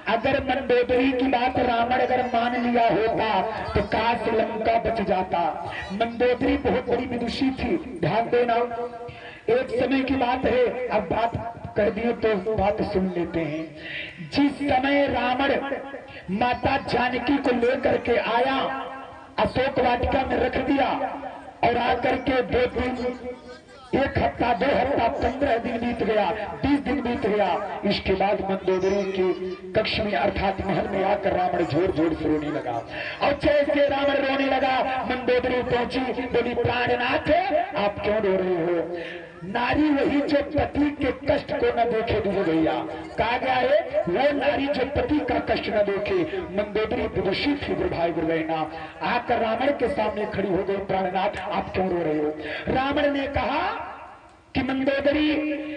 अगर मंदोदरी की बात रावण अगर मान लिया होता तो काश लंका बच जाता। मंदोदरी बहुत बड़ी विदुषी थी, ध्यान देना। एक समय की बात है, अब बात कर दिए तो बात सुन लेते हैं। जिस समय रावण माता जानकी को लेकर के आया, अशोक वाटिका में रख दिया और आकर के 2 दिन, 1 हफ्ता, 2 हफ्ता, 15 दिन बीत गया, 20 दिन बीत गया। इसके बाद मंदोदरी की कक्ष में अर्थात महल में आकर रावण जोर जोर से रोने लगा। और जैसे रावण रोने लगा, मंदोदरी पहुंची, बोली प्राणनाथ आप क्यों रो रहे हो? नारी वही जो पति के कष्ट को न देखे दूर भैया, कहा गया है वो नारी जो पति का कष्ट न देखे। मंदोदरी विदुषी थी गुरुभाई गुरुबहना, आकर रावण के सामने खड़ी हो गई, प्राणनाथ आप क्यों रो रहे हो? रावण ने कहा कि मंदोदरी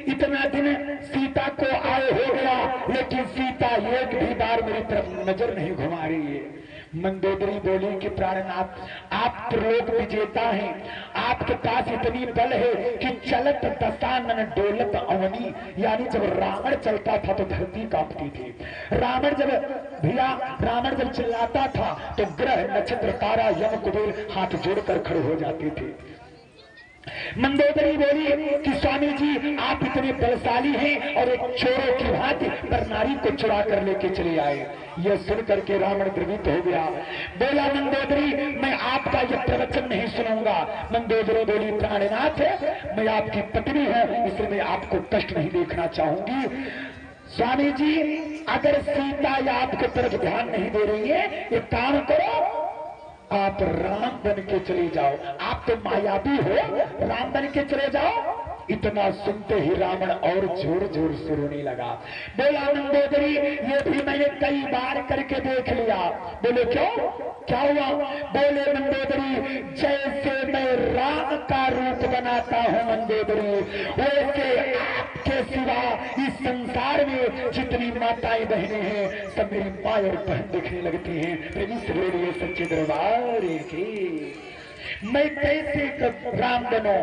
इतना दिन सीता को आए हो गया, लेकिन सीता एक भी बार मेरी तरफ नजर नहीं घुमा रही है। मंदोदरी बोली कि प्राणनाथ आप त्रिलोक विजेता हैं, आपके पास इतनी बल है कि चलत दशानन डोलत अवनी, यानी जब रावण चलता था तो धरती कांपती थी। रावण जब चिल्लाता था तो ग्रह नक्षत्र तारा यम कुबेर हाथ जोड़कर खड़े हो जाते थे। मंदोदरी बोली कि स्वामी जी आप इतने बलशाली हैं और एक चोरों की भांति पर नारी को चुरा कर लेके चले आए। यह सुन करके रावण द्रवित हो गया, बोला मंदोदरी मैं आपका यह प्रवचन नहीं सुनूंगा। मंदोदरी बोली प्राणनाथ मैं आपकी पत्नी हूं, इसलिए मैं आपको कष्ट नहीं देखना चाहूंगी। स्वामी जी अगर सीता या आपके तरफ ध्यान नहीं दे रही है, एक काम करो आप राम बन के चले जाओ, आप तो मायावी हो, राम बन के चले जाओ। इतना सुनते ही रावण और जोर जोर से रोने लगा। बोला मंदोदरी ये भी मैंने कई बार करके देख लिया। बोले क्यों, क्या हुआ? बोले मंदोदरी जैसे मैं राम का रूप बनाता हूं मंदोदरी, वैसे आपके सिवा इस संसार में जितनी माताएं बहनें हैं सब मेरी माँ और बहन दिखने लगती हैं। प्रेमी से बोलिए सच्चे दरबार की। मैं कैसे राम बनो?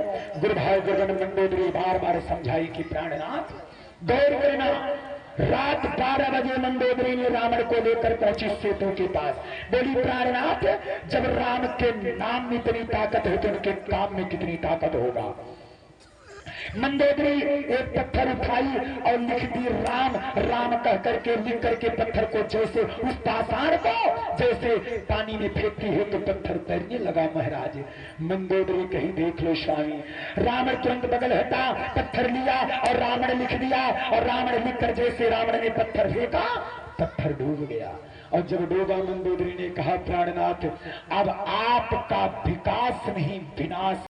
गुरुभाई गुरुजन मंदोदरी बार बार समझाई कि प्राणनाथ गौर करना। रात 12 बजे मंदोदरी ने रावण को लेकर पहुंची सेतु के पास। बोली प्राणनाथ जब राम के नाम में इतनी ताकत है तो उनके काम में कितनी ताकत होगा। मंदोदरी एक पत्थर उठाई और लिख दी राम, राम कह करके लिख करके पत्थर को जैसे उस पाषाण को जैसे पानी में फेंकती है तो पत्थर तैरने लगा महाराज। मंदोदरी कहीं देख लो स्वामी। रावण तुरंत बगल हटा, पत्थर लिया और रावण लिख दिया, और रावण लिखकर जैसे रावण ने पत्थर फेंका पत्थर डूब गया। और जब डूबा मंदोदरी ने कहा प्राणनाथ अब आपका विकास नहीं विनाश